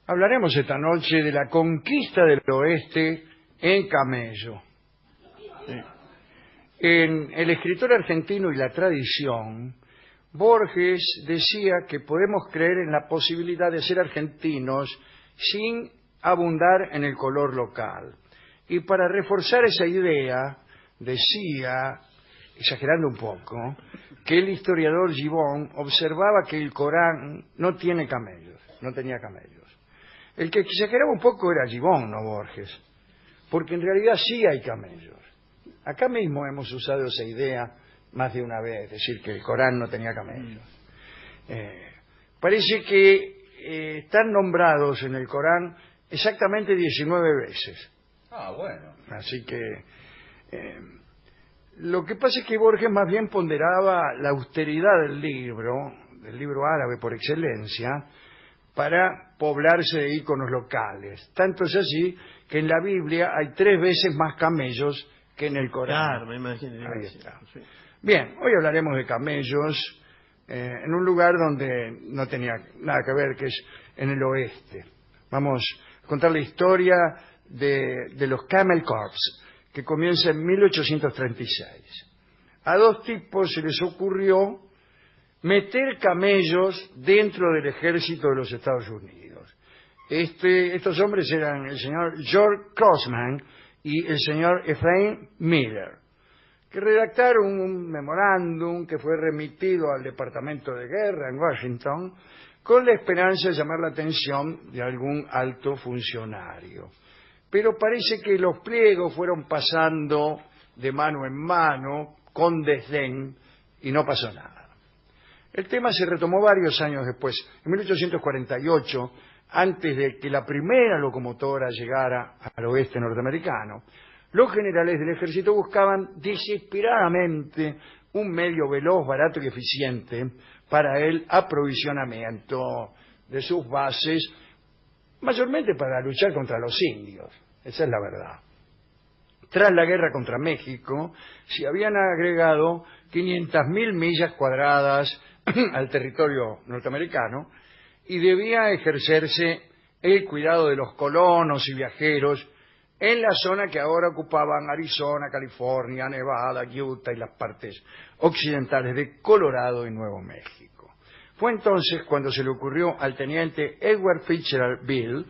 Hablaremos esta noche de la conquista del oeste en camello. En El escritor argentino y la tradición, Borges decía que podemos creer en la posibilidad de ser argentinos sin abundar en el color local. Y para reforzar esa idea, decía, exagerando un poco, que el historiador Gibbon observaba que el Corán no tenía camellos. El que exageraba un poco era Gibbon, no Borges, porque en realidad sí hay camellos. Acá mismo hemos usado esa idea más de una vez, decir que el Corán no tenía camellos. Parece que están nombrados en el Corán exactamente 19 veces. Ah, bueno. Así que lo que pasa es que Borges más bien ponderaba la austeridad del libro árabe por excelencia, para poblarse de íconos locales. Tanto es así que en la Biblia hay 3 veces más camellos que en el Corán. Claro, me imagino. Ahí está. Sí. Bien, hoy hablaremos de camellos en un lugar donde no tenía nada que ver, que es en el oeste. Vamos a contar la historia de los Camel Corps, que comienza en 1836. A 2 tipos se les ocurrió meter camellos dentro del ejército de los Estados Unidos. Estos hombres eran el señor George Crossman y el señor Ephraim Miller, que redactaron un memorándum que fue remitido al Departamento de Guerra en Washington con la esperanza de llamar la atención de algún alto funcionario. Pero parece que los pliegos fueron pasando de mano en mano, con desdén, y no pasó nada. El tema se retomó varios años después. En 1848, antes de que la primera locomotora llegara al oeste norteamericano, los generales del ejército buscaban desesperadamente un medio veloz, barato y eficiente para el aprovisionamiento de sus bases, mayormente para luchar contra los indios. Esa es la verdad. Tras la guerra contra México, se habían agregado 500.000 millas cuadradas al territorio norteamericano y debía ejercerse el cuidado de los colonos y viajeros en la zona que ahora ocupaban Arizona, California, Nevada, Utah y las partes occidentales de Colorado y Nuevo México. Fue entonces cuando se le ocurrió al teniente Edward Fitzgerald Bill,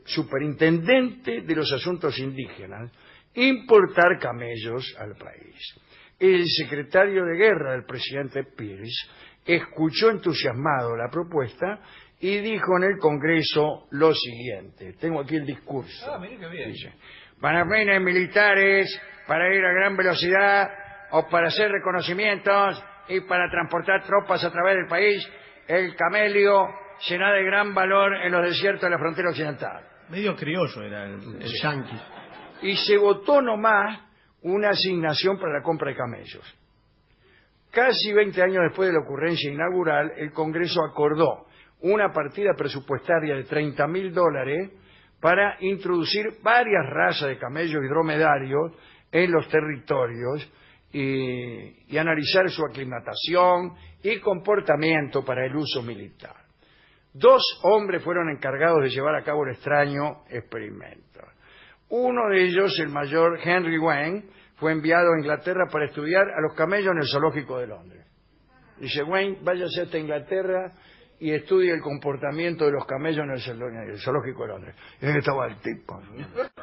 superintendente de los asuntos indígenas, importar camellos al país. El secretario de guerra del presidente Pierce escuchó entusiasmado la propuesta y dijo en el Congreso lo siguiente. Tengo aquí el discurso. Ah, mire qué bien. Dice: para fines militares, para ir a gran velocidad o para hacer reconocimientos y para transportar tropas a través del país, el camello será de gran valor en los desiertos de la frontera occidental. Medio criollo era el yanqui. Y se votó nomás una asignación para la compra de camellos. Casi 20 años después de la ocurrencia inaugural, el Congreso acordó una partida presupuestaria de $30.000 para introducir varias razas de camellos y dromedarios en los territorios y analizar su aclimatación y comportamiento para el uso militar. 2 hombres fueron encargados de llevar a cabo el extraño experimento. Uno de ellos, el mayor Henry Wayne, fue enviado a Inglaterra para estudiar a los camellos en el zoológico de Londres. Dice: Wayne, váyase hasta Inglaterra y estudie el comportamiento de los camellos en el zoológico de Londres. Y ahí estaba el tipo.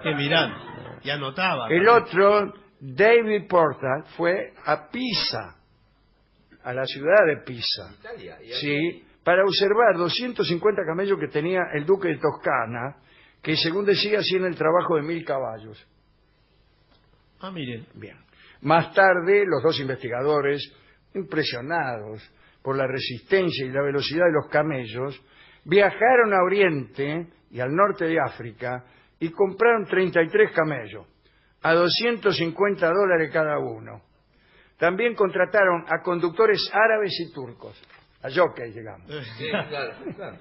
Que mirando, y anotaba. El otro, David Porter, fue a Pisa, a la ciudad de Pisa. Italia. Sí, para observar 250 camellos que tenía el duque de Toscana, que según decía hacían el trabajo de 1.000 caballos. Ah, miren. Bien. Más tarde, los 2 investigadores, impresionados por la resistencia y la velocidad de los camellos, viajaron a Oriente y al norte de África y compraron 33 camellos, a $250 cada uno. También contrataron a conductores árabes y turcos, a jockeys, digamos. Sí, claro.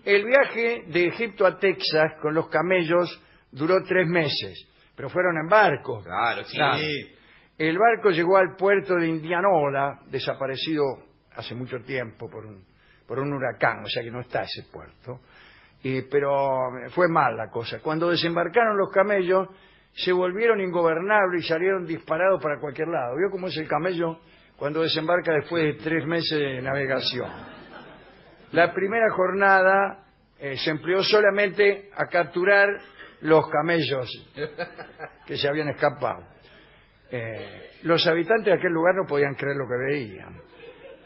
El viaje de Egipto a Texas con los camellos duró 3 meses, pero fueron en barco. Claro, sí. Claro. El barco llegó al puerto de Indianola, desaparecido hace mucho tiempo por un huracán, o sea que no está ese puerto, pero fue mal la cosa. Cuando desembarcaron los camellos, se volvieron ingobernables y salieron disparados para cualquier lado. ¿Vio cómo es el camello cuando desembarca después de 3 meses de navegación? La primera jornada se empleó solamente a capturar los camellos que se habían escapado. Los habitantes de aquel lugar no podían creer lo que veían.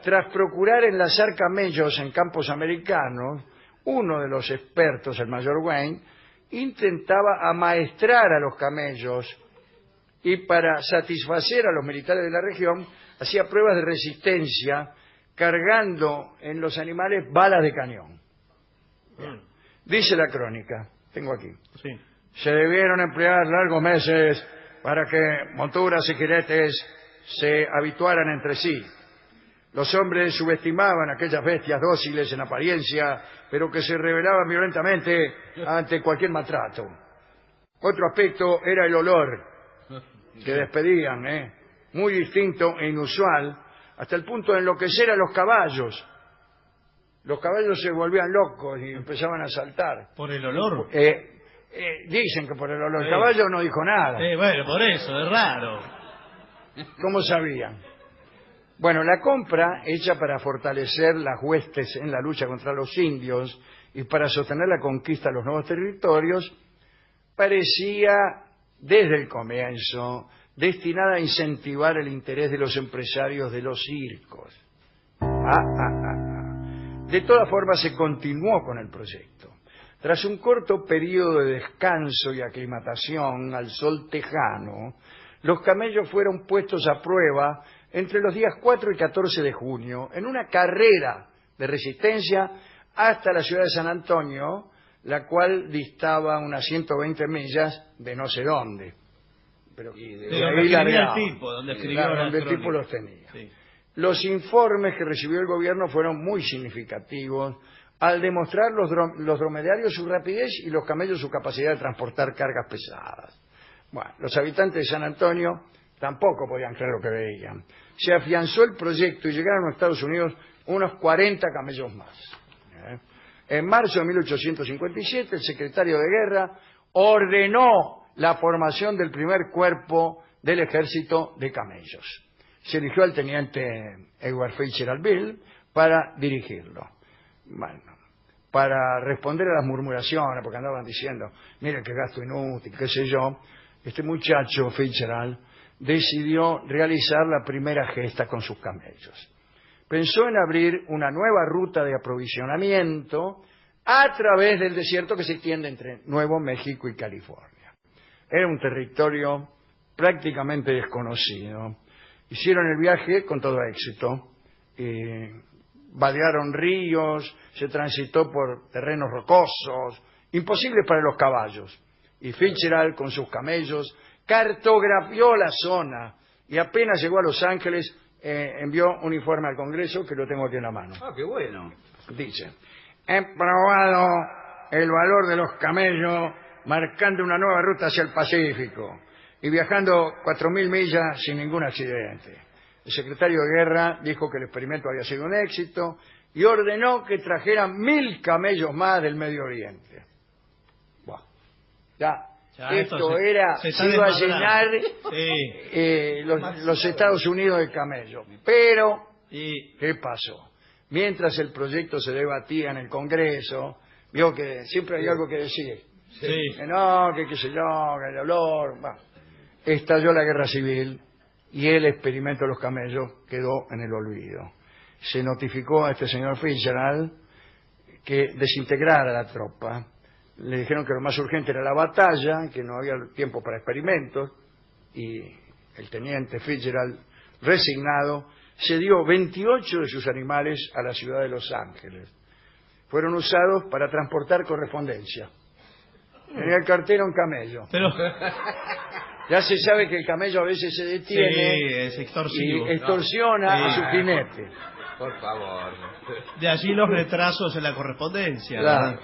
Tras procurar enlazar camellos en campos americanos, uno de los expertos, el mayor Wayne, intentaba amaestrar a los camellos y para satisfacer a los militares de la región hacía pruebas de resistencia cargando en los animales balas de cañón. Dice la crónica, tengo aquí, Sí. se debieron emplear largos meses para que monturas y jinetes se habituaran entre sí. Los hombres subestimaban a aquellas bestias dóciles en apariencia, pero que se rebelaban violentamente ante cualquier maltrato. Otro aspecto era el olor que despedían, muy distinto e inusual, hasta el punto de enloquecer a los caballos. Los caballos se volvían locos y empezaban a saltar. ¿Por el olor? Dicen que por el olor. El caballo no dijo nada. Bueno, por eso, es raro. ¿Cómo sabían? Bueno, la compra, hecha para fortalecer las huestes en la lucha contra los indios y para sostener la conquista de los nuevos territorios, parecía, desde el comienzo, destinada a incentivar el interés de los empresarios de los circos. De todas formas, se continuó con el proyecto. Tras un corto periodo de descanso y aclimatación al sol tejano, los camellos fueron puestos a prueba entre los días 4 y 14 de junio en una carrera de resistencia hasta la ciudad de San Antonio, la cual distaba unas 120 millas de no sé dónde. Pero donde escribía el tipo, donde escribió claro, la donde el crónica. tipo los tenía. Sí. Los informes que recibió el gobierno fueron muy significativos al demostrar los dromedarios su rapidez y los camellos su capacidad de transportar cargas pesadas. Bueno, los habitantes de San Antonio tampoco podían creer lo que veían. Se afianzó el proyecto y llegaron a Estados Unidos unos 40 camellos más. En marzo de 1857, el secretario de Guerra ordenó la formación del primer cuerpo del ejército de camellos. Se eligió al teniente Edward Fitzgerald Bill para dirigirlo. Bueno, para responder a las murmuraciones, porque andaban diciendo, mire qué gasto inútil, qué sé yo, este muchacho Fitzgerald decidió realizar la primera gesta con sus camellos. Pensó en abrir una nueva ruta de aprovisionamiento a través del desierto que se extiende entre Nuevo México y California. Era un territorio prácticamente desconocido. Hicieron el viaje con todo éxito, vadearon ríos, se transitó por terrenos rocosos, imposibles para los caballos, y Fitzgerald con sus camellos cartografió la zona y apenas llegó a Los Ángeles envió un informe al Congreso que lo tengo aquí en la mano. Ah, qué bueno. Dice, he probado el valor de los camellos marcando una nueva ruta hacia el Pacífico y viajando 4.000 millas sin ningún accidente. El secretario de Guerra dijo que el experimento había sido un éxito y ordenó que trajeran 1.000 camellos más del Medio Oriente. Buah. Ya esto se iba a llenar los Estados Unidos de camellos. Pero, ¿qué pasó? Mientras el proyecto se debatía en el Congreso, vio que siempre hay algo que decir. Que no, que qué sé yo, que el olor. Bueno, estalló la guerra civil y el experimento de los camellos quedó en el olvido. Se notificó a este señor Fitzgerald que desintegrara la tropa. Le dijeron que lo más urgente era la batalla, que no había tiempo para experimentos, y el teniente Fitzgerald, resignado, cedió 28 de sus animales a la ciudad de Los Ángeles. Fueron usados para transportar correspondencia. Tenía el cartero un camello. Pero... Ya se sabe que el camello a veces se detiene es extorsivo. y extorsiona a su jinete. Por favor. De allí los retrasos en la correspondencia. Claro.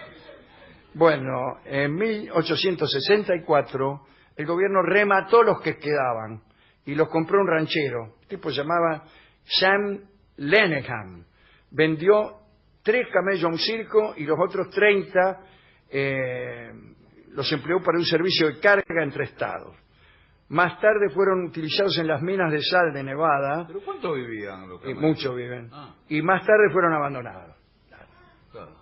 Bueno, en 1864 el gobierno remató los que quedaban y los compró un ranchero. El tipo se llamaba Sam Lenehan. Vendió 3 camellos a un circo y los otros 30 los empleó para un servicio de carga entre estados. Más tarde fueron utilizados en las minas de sal de Nevada. ¿Pero cuánto vivían los camellos? Muchos viven. Ah. Y más tarde fueron abandonados. Claro.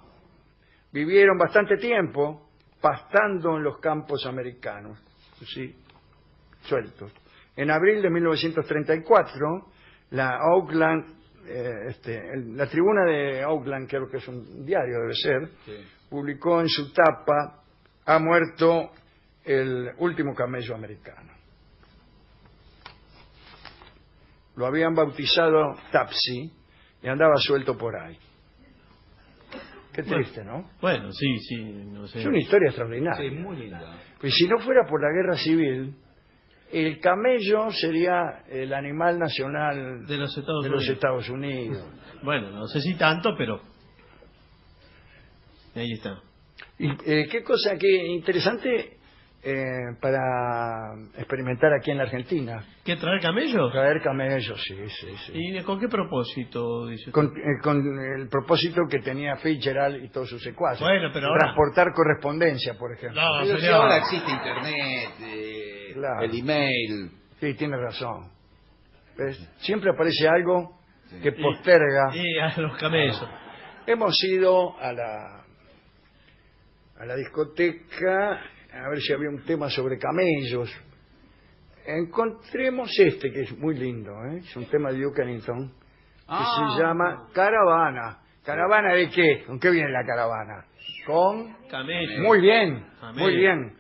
Vivieron bastante tiempo pastando en los campos americanos, sí, sueltos. En abril de 1934, la tribuna de Oakland, creo que es un diario, debe ser, Sí. publicó en su tapa: ha muerto el último camello americano. Lo habían bautizado Tapsi y andaba suelto por ahí. Qué triste, ¿no? Bueno, sí, no sé. Es una historia extraordinaria. Sí, muy linda. Pues si no fuera por la guerra civil, el camello sería el animal nacional De los Estados de los Unidos. Estados Unidos. Bueno, no sé si tanto, pero ahí está. Y qué cosa, qué interesante para experimentar aquí en la Argentina. ¿Qué, traer camellos? Traer camellos, sí. ¿Y con qué propósito, dice usted? Con el propósito que tenía Fitzgerald y todos sus secuaces. Bueno, pero ahora... Transportar correspondencia, por ejemplo. No, Pero si señor. ahora existe internet, Claro. el email. Sí, tiene razón. ¿Ves? Siempre aparece algo Sí. que posterga. Y a los camellos. Hemos ido a la discoteca a ver si había un tema sobre camellos. Encontremos este, que es muy lindo, ¿eh? Es un tema de Duke Ellington, que se llama Caravana. ¿Caravana de qué? ¿Con qué viene la caravana? Con... Camellos. Muy bien, Camellos. muy bien.